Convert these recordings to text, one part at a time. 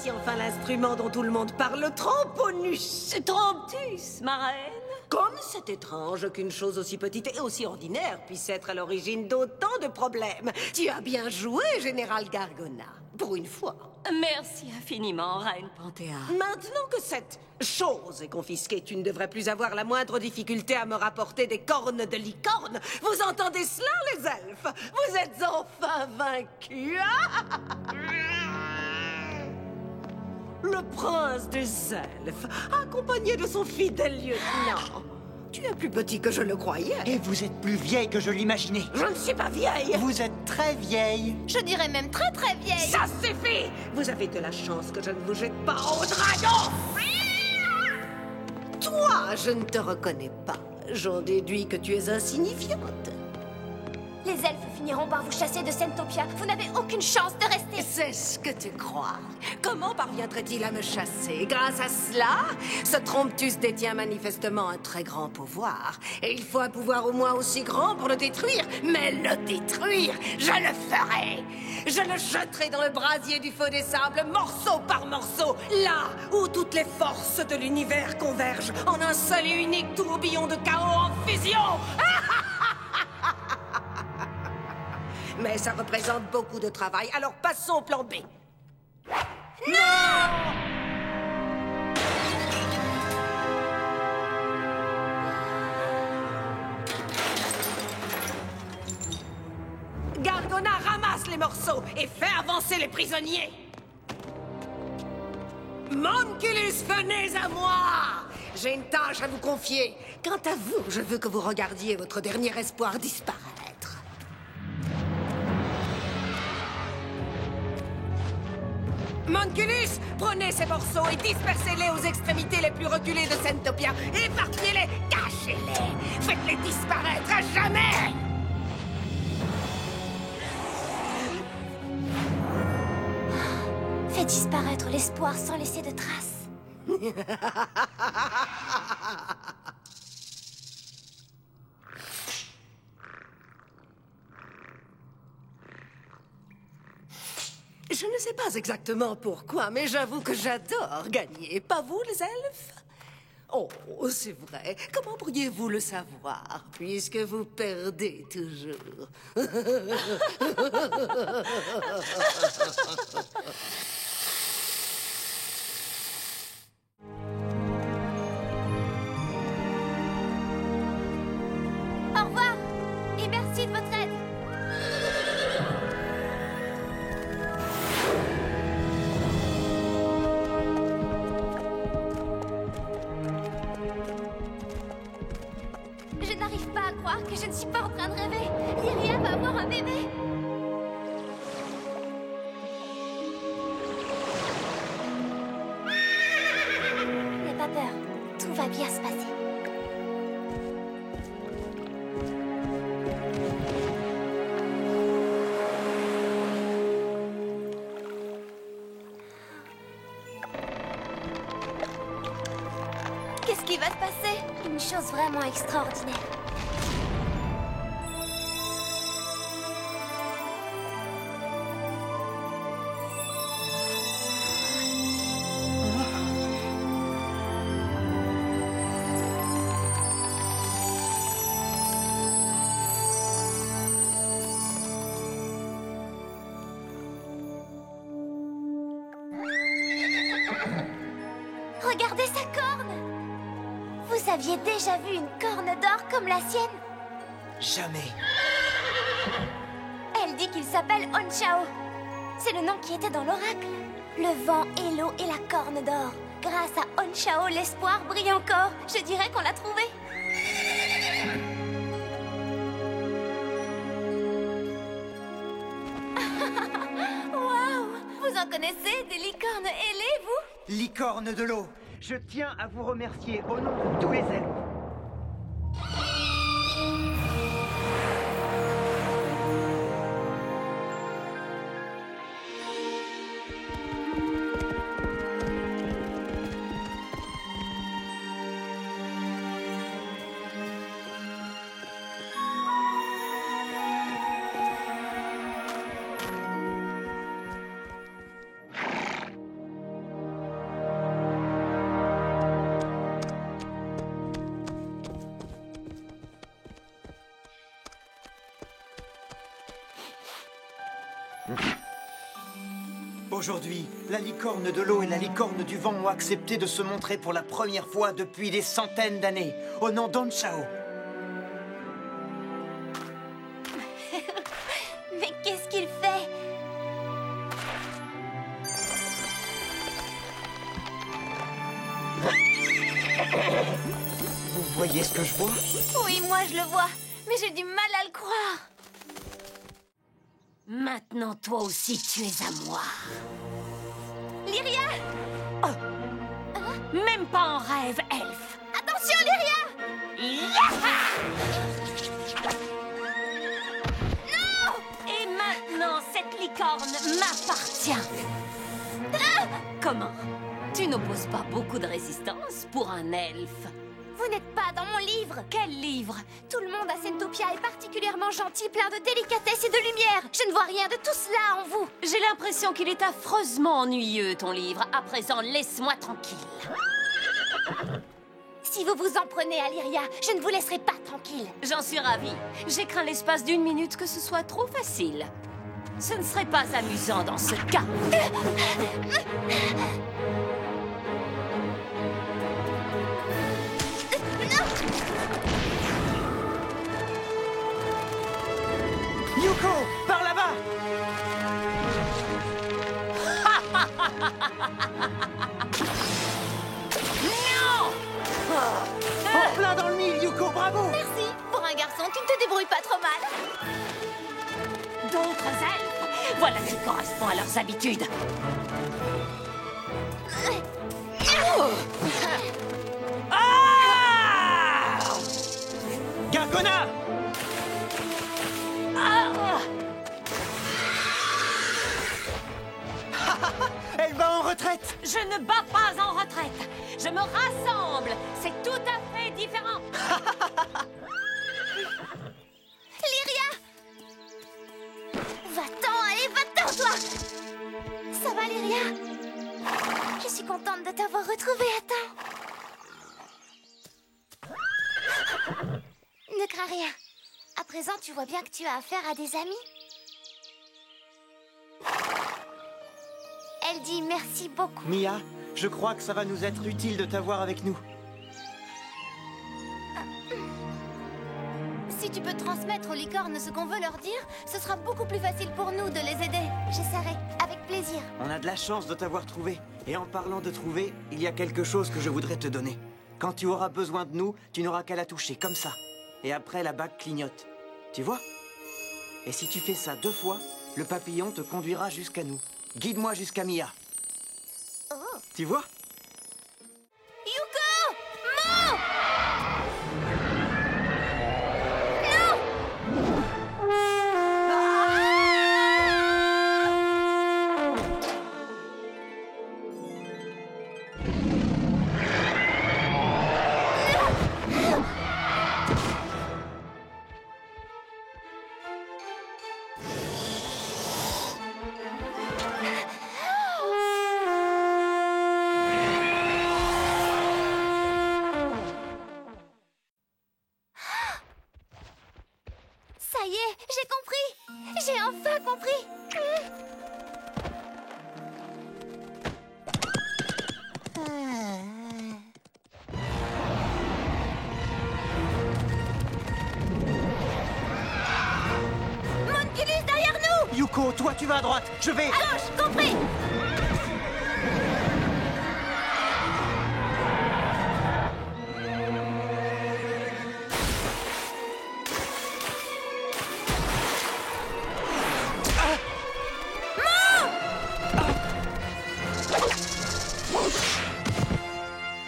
Voici enfin l'instrument dont tout le monde parle, le tramponus. Tromptus, ma reine. Comme c'est étrange qu'une chose aussi petite et aussi ordinaire puisse être à l'origine d'autant de problèmes. Tu as bien joué, Général Gargona. Pour une fois. Merci infiniment, reine Panthéa. Maintenant que cette chose est confisquée, tu ne devrais plus avoir la moindre difficulté à me rapporter des cornes de licorne. Vous entendez cela, les elfes? Vous êtes enfin vaincus. Le prince des elfes, accompagné de son fidèle lieutenant. Tu es plus petit que je le croyais. Et vous êtes plus vieille que je l'imaginais. Je ne suis pas vieille. Vous êtes très vieille. Je dirais même très très vieille. Ça suffit. Vous avez de la chance que je ne vous jette pas au dragon. Toi, je ne te reconnais pas. J'en déduis que tu es insignifiante. Les elfes finiront par vous chasser de Sentopia. Vous n'avez aucune chance de rester. C'est ce que tu crois. Comment parviendrait-il à me chasser? Grâce à cela, ce Tromptus détient manifestement un très grand pouvoir. Et il faut un pouvoir au moins aussi grand pour le détruire. Mais le détruire, je le ferai. Je le jetterai dans le brasier du feu des sables, morceau par morceau, là où toutes les forces de l'univers convergent en un seul et unique tourbillon de chaos en fusion. Mais ça représente beaucoup de travail, alors passons au plan B. Non! Gargona, ramasse les morceaux et fais avancer les prisonniers. Monculus, venez à moi! J'ai une tâche à vous confier. Quant à vous, je veux que vous regardiez votre dernier espoir disparaître. Monculus, prenez ces morceaux et dispersez-les aux extrémités les plus reculées de Sentopia. Éparpillez-les, cachez-les, faites-les disparaître à jamais. Fais disparaître l'espoir sans laisser de traces. Je ne sais pas exactement pourquoi, mais j'avoue que j'adore gagner. Pas vous, les elfes? Oh, c'est vrai. Comment pourriez-vous le savoir, puisque vous perdez toujours? Au revoir et merci de votre aide. Je n'arrive pas à croire que je ne suis pas en train de rêver. Lyria va avoir un bébé. N'aie pas peur, tout va bien se passer. Qu'est-ce qui va se passer? Une chose vraiment extraordinaire. Regardez sa corne! Vous aviez déjà vu une corne d'or comme la sienne? Jamais. Elle dit qu'il s'appelle Onchao. C'est le nom qui était dans l'oracle. Le vent et l'eau et la corne d'or. Grâce à Onchao, l'espoir brille encore. Je dirais qu'on l'a trouvé. Waouh! Vous en connaissez des licornes ailées, vous? Licorne de l'eau, je tiens à vous remercier au nom de tous les elfes. Aujourd'hui, la licorne de l'eau et la licorne du vent ont accepté de se montrer pour la première fois depuis des centaines d'années, au nom d'Honshao. Mais qu'est-ce qu'il fait? Vous voyez ce que je vois? Oui, moi je le vois, mais j'ai du mal à le croire. Maintenant, toi aussi, tu es à moi. Lyria! Même pas en rêve, elfe. Attention, Lyria! Non! Et maintenant, cette licorne m'appartient. Comment? Tu n'opposes pas beaucoup de résistance pour un elfe. Vous n'êtes pas dans mon livre. Quel livre? Tout le monde à Sentopia est particulièrement gentil, plein de délicatesse et de lumière. Je ne vois rien de tout cela en vous. J'ai l'impression qu'il est affreusement ennuyeux, ton livre. À présent, laisse-moi tranquille. Si vous vous en prenez à Lyria, je ne vous laisserai pas tranquille. J'en suis ravie. J'ai craint l'espace d'une minute que ce soit trop facile. Ce ne serait pas amusant dans ce cas. Yuko, par là-bas! Non! En plein dans le mille, Yuko, bravo! Merci. Pour un garçon, tu ne te débrouilles pas trop mal. D'autres elfes? Voilà qui correspond à leurs habitudes. Ah! Gargona! Ah! Elle va en retraite! Je ne bats pas en retraite. Je me rassemble. C'est tout à fait différent. Lyria! Va-t'en, allez, va-t'en, toi! Ça va, Lyria? Je suis contente de t'avoir retrouvée à temps. Ne crains rien. À présent, tu vois bien que tu as affaire à des amis. Elle dit merci beaucoup. Mia, je crois que ça va nous être utile de t'avoir avec nous. Si tu peux transmettre aux licornes ce qu'on veut leur dire, ce sera beaucoup plus facile pour nous de les aider. J'essaierai, avec plaisir. On a de la chance de t'avoir trouvé. Et en parlant de trouver, il y a quelque chose que je voudrais te donner. Quand tu auras besoin de nous, tu n'auras qu'à la toucher, comme ça. Et après, la bague clignote. Tu vois? Et si tu fais ça 2 fois, le papillon te conduira jusqu'à nous. Guide-moi jusqu'à Mia. Oh. Tu vois? Yuko! Mo! Non! Ça y est, j'ai compris! J'ai enfin compris! Monculus derrière nous! Yuko, toi tu vas à droite, je vais... À gauche, compris!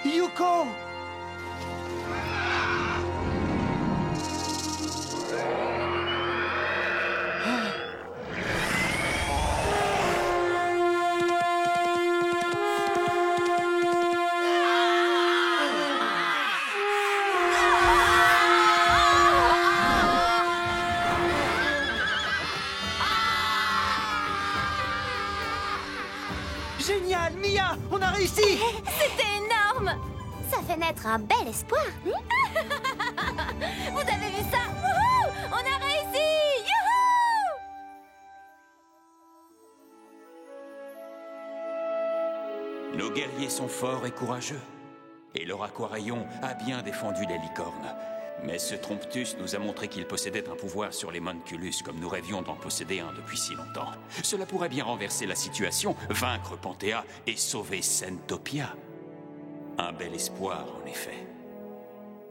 Yuko! Génial, Mia, on a réussi! C'était énorme! Ça fait naître un bel espoir. Vous avez vu ça? Wouhou! On a réussi! Youhou! Nos guerriers sont forts et courageux. Et leur aquarayon a bien défendu les licornes. Mais ce Tromptus nous a montré qu'il possédait un pouvoir sur les Monculus, comme nous rêvions d'en posséder un depuis si longtemps. Cela pourrait bien renverser la situation, vaincre Panthéa et sauver Sentopia. Un bel espoir, en effet.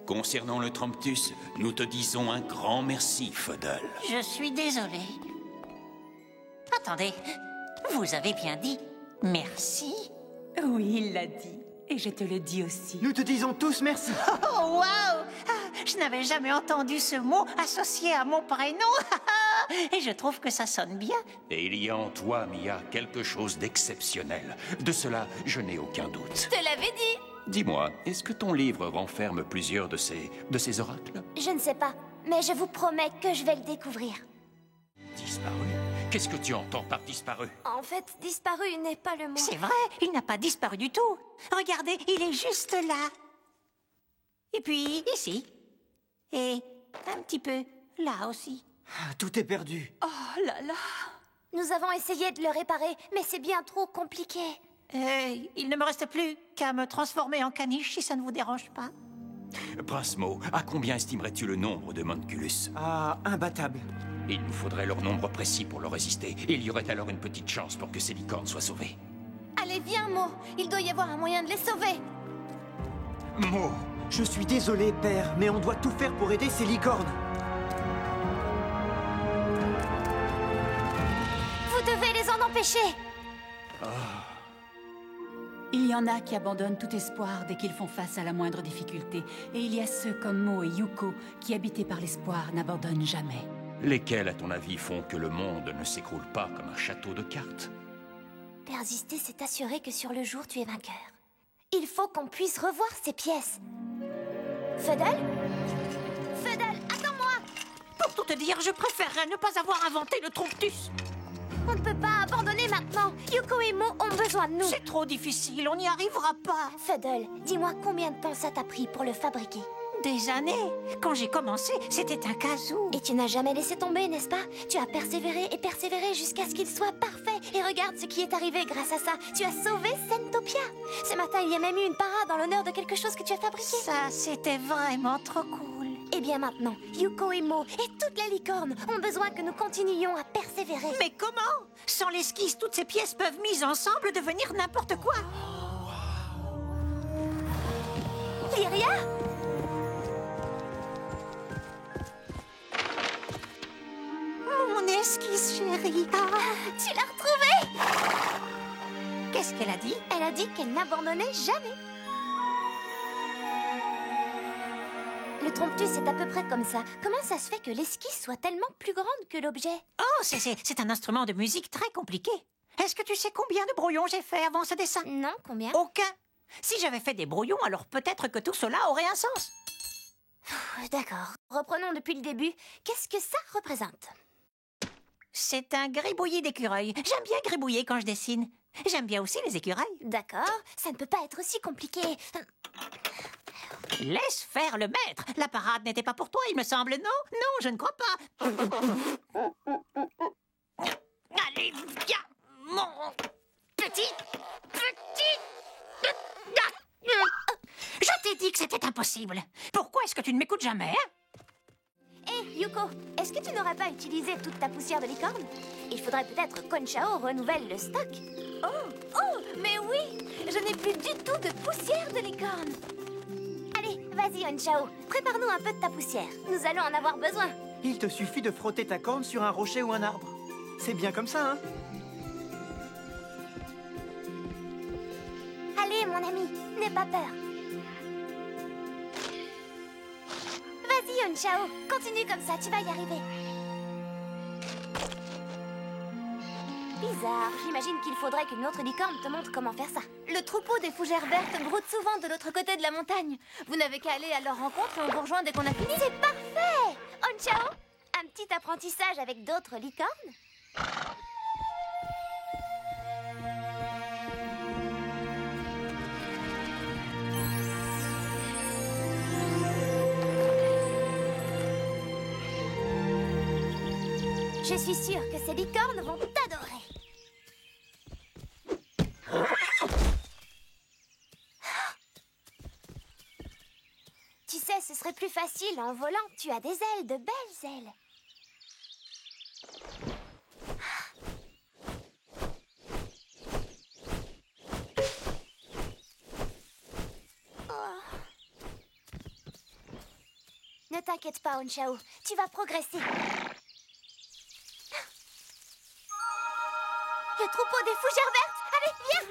Concernant le Tromptus, nous te disons un grand merci, Fodel. Je suis désolé. Attendez, vous avez bien dit merci? Oui, il l'a dit. Et je te le dis aussi. Nous te disons tous merci. Oh, waouh! Je n'avais jamais entendu ce mot associé à mon prénom. Et je trouve que ça sonne bien. Et il y a en toi, Mia, quelque chose d'exceptionnel. De cela, je n'ai aucun doute. Je te l'avais dit. Dis-moi, est-ce que ton livre renferme plusieurs de ces oracles? Je ne sais pas, mais je vous promets que je vais le découvrir. Disparu? Qu'est-ce que tu entends par disparu? En fait, disparu n'est pas le mot. C'est vrai, il n'a pas disparu du tout. Regardez, il est juste là. Et puis, ici. Et un petit peu là aussi. Ah, tout est perdu. Oh là là. Nous avons essayé de le réparer, mais c'est bien trop compliqué. Il ne me reste plus qu'à me transformer en caniche si ça ne vous dérange pas. Brasmo, à combien estimerais-tu le nombre de Monculus? Ah, imbattable. Il nous faudrait leur nombre précis pour leur résister. Il y aurait alors une petite chance pour que ces licornes soient sauvées. Allez, viens, Mo. Il doit y avoir un moyen de les sauver. Mo, je suis désolé, père, mais on doit tout faire pour aider ces licornes. Vous devez les en empêcher. Il y en a qui abandonnent tout espoir dès qu'ils font face à la moindre difficulté. Et il y a ceux comme Mo et Yuko qui, habités par l'espoir, n'abandonnent jamais. Lesquels, à ton avis, font que le monde ne s'écroule pas comme un château de cartes? Persister, c'est assurer que sur le jour, tu es vainqueur. Il faut qu'on puisse revoir ces pièces. Fodel? Fodel, attends-moi! Pour tout te dire, je préférerais ne pas avoir inventé le Tromptus. On ne peut pas abandonner maintenant. Yuko et Mo ont besoin de nous. C'est trop difficile, on n'y arrivera pas. Fodel, dis-moi combien de temps ça t'a pris pour le fabriquer? Des années. Quand j'ai commencé, c'était un kazoo. Et tu n'as jamais laissé tomber, n'est-ce pas? Tu as persévéré et persévéré jusqu'à ce qu'il soit parfait. Et regarde ce qui est arrivé grâce à ça. Tu as sauvé Sentopia. Ce matin, il y a même eu une parade en l'honneur de quelque chose que tu as fabriqué. Ça, c'était vraiment trop cool. Et bien maintenant, Yuko et Mo et toutes les licornes ont besoin que nous continuions à persévérer. Mais comment? Sans l'esquisse, toutes ces pièces peuvent mises ensemble devenir n'importe quoi. Lyria? Mon esquisse, chérie. Ah, Tu l'as retrouvée? qu'est-ce qu'elle a dit? Elle a dit qu'elle n'abandonnait jamais. Le Tromptus est à peu près comme ça. Comment ça se fait que l'esquisse soit tellement plus grande que l'objet? Oh, c'est un instrument de musique très compliqué. Est-ce que tu sais combien de brouillons j'ai fait avant ce dessin? Non, combien? Aucun. Si j'avais fait des brouillons, alors peut-être que tout cela aurait un sens. D'accord. Reprenons depuis le début. Qu'est-ce que ça représente? C'est un gribouillis d'écureuil. J'aime bien gribouiller quand je dessine. J'aime bien aussi les écureuils. D'accord, ça ne peut pas être aussi compliqué. Laisse faire le maître. La parade n'était pas pour toi, il me semble. Non, non, je ne crois pas. Allez, viens, mon petit. Je t'ai dit que c'était impossible. Pourquoi est-ce que tu ne m'écoutes jamais, hein? Hé, Yuko, est-ce que tu n'aurais pas utilisé toute ta poussière de licorne? Il faudrait peut-être que Conchao renouvelle le stock. Oh, mais oui! Je n'ai plus du tout de poussière de licorne. Allez, vas-y, Conchao. Prépare-nous un peu de ta poussière. Nous allons en avoir besoin. Il te suffit de frotter ta corne sur un rocher ou un arbre. C'est bien comme ça, hein? Allez, mon ami, n'aie pas peur. Vas-y, Conchao. Continue comme ça, tu vas y arriver. Bizarre, j'imagine qu'il faudrait qu'une autre licorne te montre comment faire ça. Le troupeau des fougères vertes broude souvent de l'autre côté de la montagne. Vous n'avez qu'à aller à leur rencontre et on vous rejoint dès qu'on a fini. C'est parfait! Conchao, un petit apprentissage avec d'autres licornes? Je suis sûre que ces licornes vont t'adorer. ce serait plus facile en volant. Tu as des ailes, de belles ailes. Ne t'inquiète pas, Onchao. Tu vas progresser. Le troupeau des fougères vertes. Allez, viens.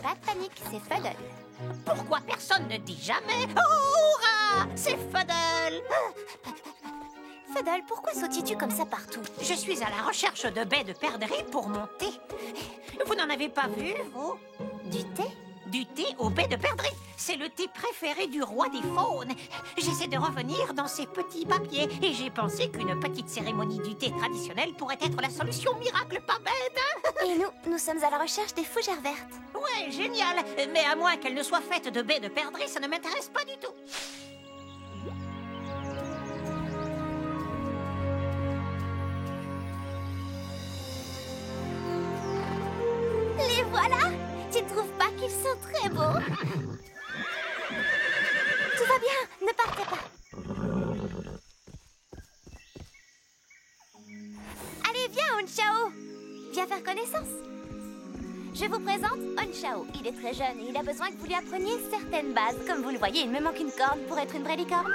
Pas de panique, c'est Fuddle. Pourquoi personne ne dit jamais « Hurrah ! C'est Fuddle !» Fuddle, pourquoi sautilles-tu comme ça partout? Je suis à la recherche de baies de perdrix pour mon thé. Vous n'en avez pas vu, vous? Du thé? Du thé aux baies de perdrix. C'est le thé préféré du roi des faunes. J'essaie de revenir dans ces petits papiers et j'ai pensé qu'une petite cérémonie du thé traditionnelle pourrait être la solution miracle, pas bête, hein? Et nous sommes à la recherche des fougères vertes. Ouais, génial. Mais à moins qu'elles ne soient faites de baies de perdrix, ça ne m'intéresse pas du tout. Les voilà! Tu ne trouves pas qu'ils sont très beaux? Tout va bien, ne partez pas. Allez, viens, Onchao. Viens faire connaissance. Je vous présente Onchao. Il est très jeune et il a besoin que vous lui appreniez certaines bases. Comme vous le voyez, il me manque une corne pour être une vraie licorne.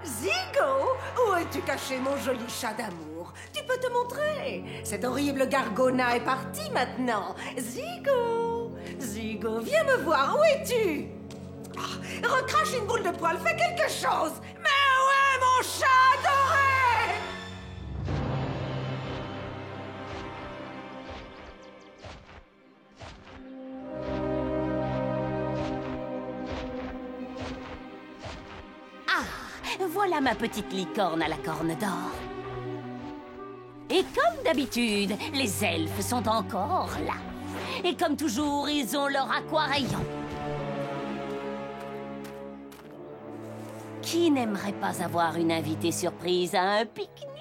Zigo, où es-tu caché, mon joli chat d'amour? Tu peux te montrer. Cette horrible Gargona est partie maintenant. Zigo, Zigo, viens me voir. Où es-tu? Recrache une boule de poil, fais quelque chose. Mais où est mon chat adoré? Voilà ma petite licorne à la corne d'or. Et comme d'habitude, les elfes sont encore là. Et comme toujours, ils ont leur aquarayon. Qui n'aimerait pas avoir une invitée surprise à un pique-nique?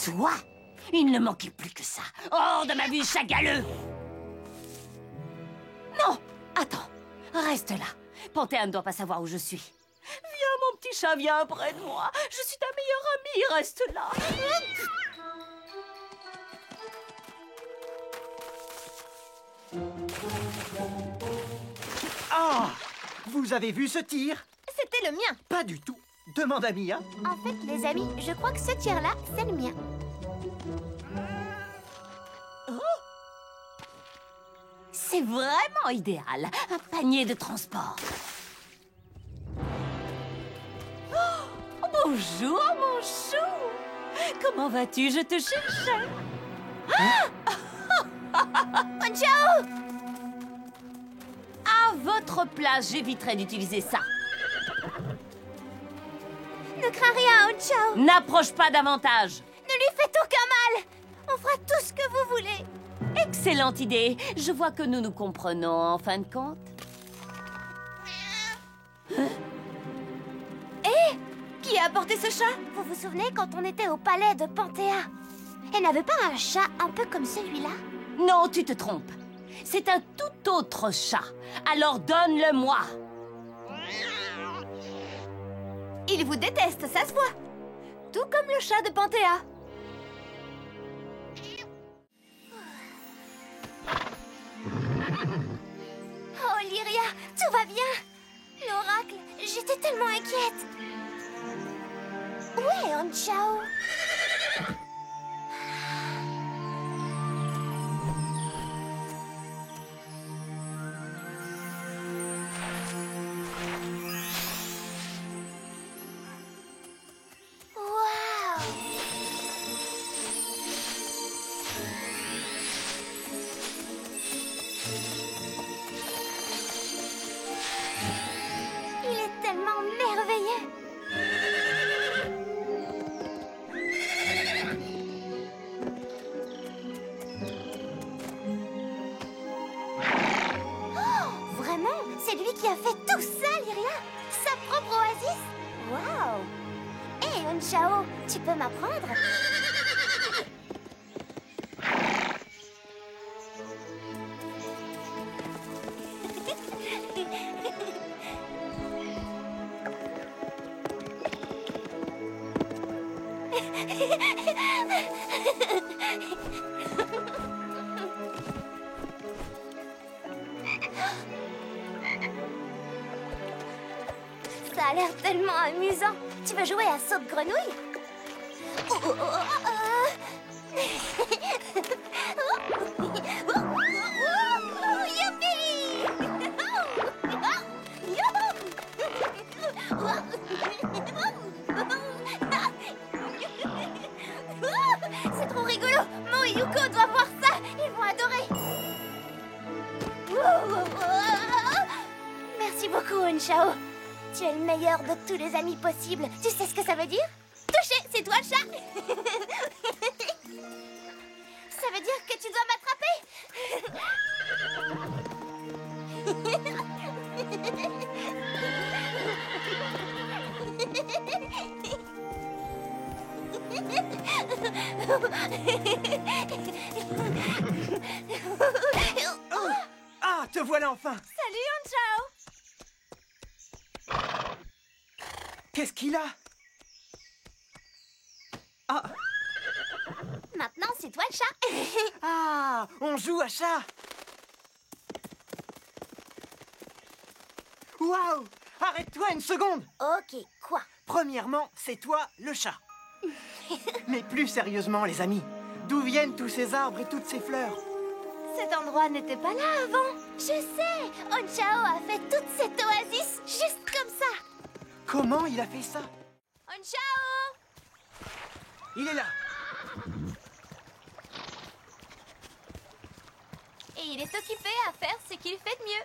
Toi, il ne manquait plus que ça. Hors de ma vue, chagaleux! Non, attends, reste là. Panthéa ne doit pas savoir où je suis. Viens, mon petit chat, viens près de moi. Je suis ta meilleure amie, reste là. Ah! Vous avez vu ce tir? C'était le mien. Pas du tout. Demande à Mia. En fait, les amis, je crois que ce tir-là, c'est le mien. C'est vraiment idéal. Un panier de transport. Oh, bonjour, mon chou. Comment vas-tu? Je te cherchais. Onchao! À votre place, j'éviterai d'utiliser ça. Ne crains rien, Onchao. N'approche pas davantage. Ne lui faites aucun mal. On fera tout ce que vous voulez. Excellente idée. Je vois que nous nous comprenons en fin de compte. Hé! Qui a apporté ce chat? Vous vous souvenez quand on était au palais de Panthéa? Elle n'avait pas un chat un peu comme celui-là? Non, tu te trompes. C'est un tout autre chat. Alors donne-le-moi. Il vous déteste, ça se voit. Tout comme le chat de Panthéa. Oh, Lyria, tout va bien. L'oracle, j'étais tellement inquiète. Où est Onchao? Il est tellement merveilleux. qui a fait tout ça, Lyria? Sa propre oasis? Waouh! Hé, Honchao, tu peux m'apprendre? Ça a l'air tellement amusant. Tu veux jouer à saut de grenouille? C'est trop rigolo. Mo et Yuko doivent voir ça. Ils vont adorer. Merci beaucoup, Honchao. Tu es le meilleur de tous les amis possibles. Tu sais ce que ça veut dire? Touché, c'est toi le chat. Ça veut dire que tu dois m'attraper. Oh, ah, te voilà enfin! Salut, Honchao. Qu'est-ce qu'il a? Ah! Maintenant, c'est toi le chat. Ah! On joue à chat! Waouh! Arrête-toi une seconde! Ok, quoi? Premièrement, c'est toi le chat. Mais plus sérieusement, les amis, d'où viennent tous ces arbres et toutes ces fleurs? Cet endroit n'était pas là avant. Je sais. Honchao a fait toute cette oasis juste comme ça. Comment il a fait ça? Honchao! Il est là! Et il est occupé à faire ce qu'il fait de mieux.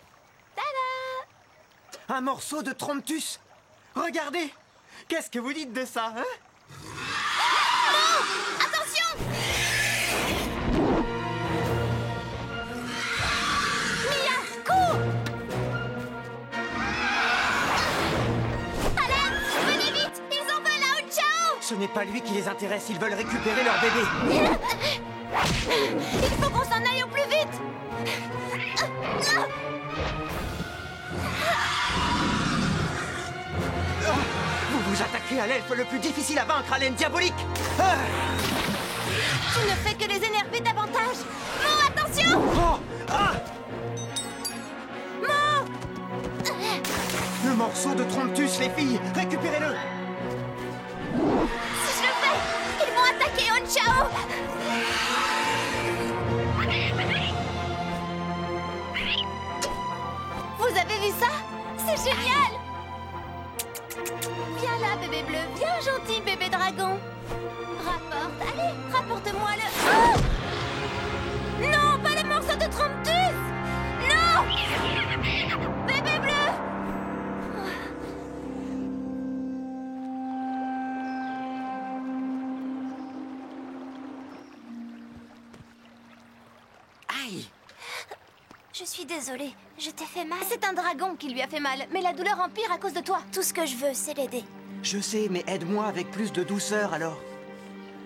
Tada! Un morceau de Tromptus! Regardez! Qu'est-ce que vous dites de ça, hein? Non! Attention! Mia, cours! Alerte! Venez vite! Ils en veulent à Honchao! Ce n'est pas lui qui les intéresse, ils veulent récupérer leur bébé. Il faut qu'on s'en aille au plus vite! Vous vous attaquez à l'elfe le plus difficile à vaincre, à l'aine diabolique. Ah! Tu ne fais que les énerver davantage! Mo, attention! Oh! Ah! Mo! Le morceau de Tromptus, les filles, récupérez-le! Si je le fais, ils vont attaquer Honchao! Vous avez vu ça? C'est génial! Viens là, bébé bleu. Viens, gentil bébé dragon. Rapporte. Allez, rapporte-moi le... Oh! Non, pas le morceau de Tromptus! Non! Bébé bleu! Aïe! Je suis désolée, je t'ai fait mal. C'est un dragon qui lui a fait mal, mais la douleur empire à cause de toi. Tout ce que je veux, c'est l'aider. Je sais, mais aide-moi avec plus de douceur, alors.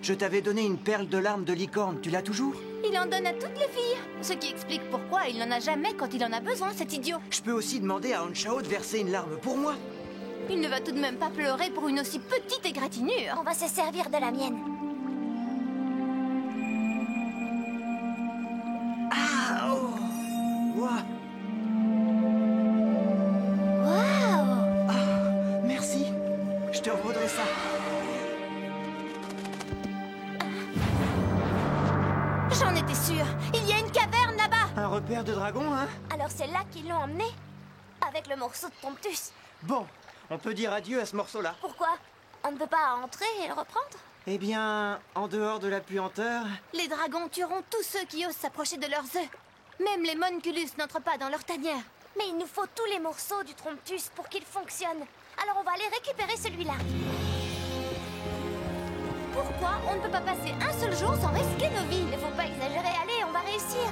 Je t'avais donné une perle de larmes de licorne, tu l'as toujours? Il en donne à toutes les filles. Ce qui explique pourquoi il n'en a jamais quand il en a besoin, cet idiot. Je peux aussi demander à Honchao de verser une larme pour moi. Il ne va tout de même pas pleurer pour une aussi petite égratignure. On va se servir de la mienne. Ah! Oh! Ouah! Waouh! Ah! Merci. Je te redresse ça. J'en étais sûre. Il y a une caverne là-bas. Un repère de dragon, hein? Alors c'est là qu'ils l'ont emmené. Avec le morceau de Tromptus. Bon, on peut dire adieu à ce morceau-là. Pourquoi? On ne peut pas entrer et le reprendre? Eh bien, en dehors de la puanteur... Les dragons tueront tous ceux qui osent s'approcher de leurs œufs. Même les Monculus n'entrent pas dans leur tanière. Mais il nous faut tous les morceaux du Tromptus pour qu'il fonctionne. Alors on va aller récupérer celui-là. Pourquoi on ne peut pas passer un seul jour sans risquer nos vies? Il ne faut pas exagérer. Allez, on va réussir.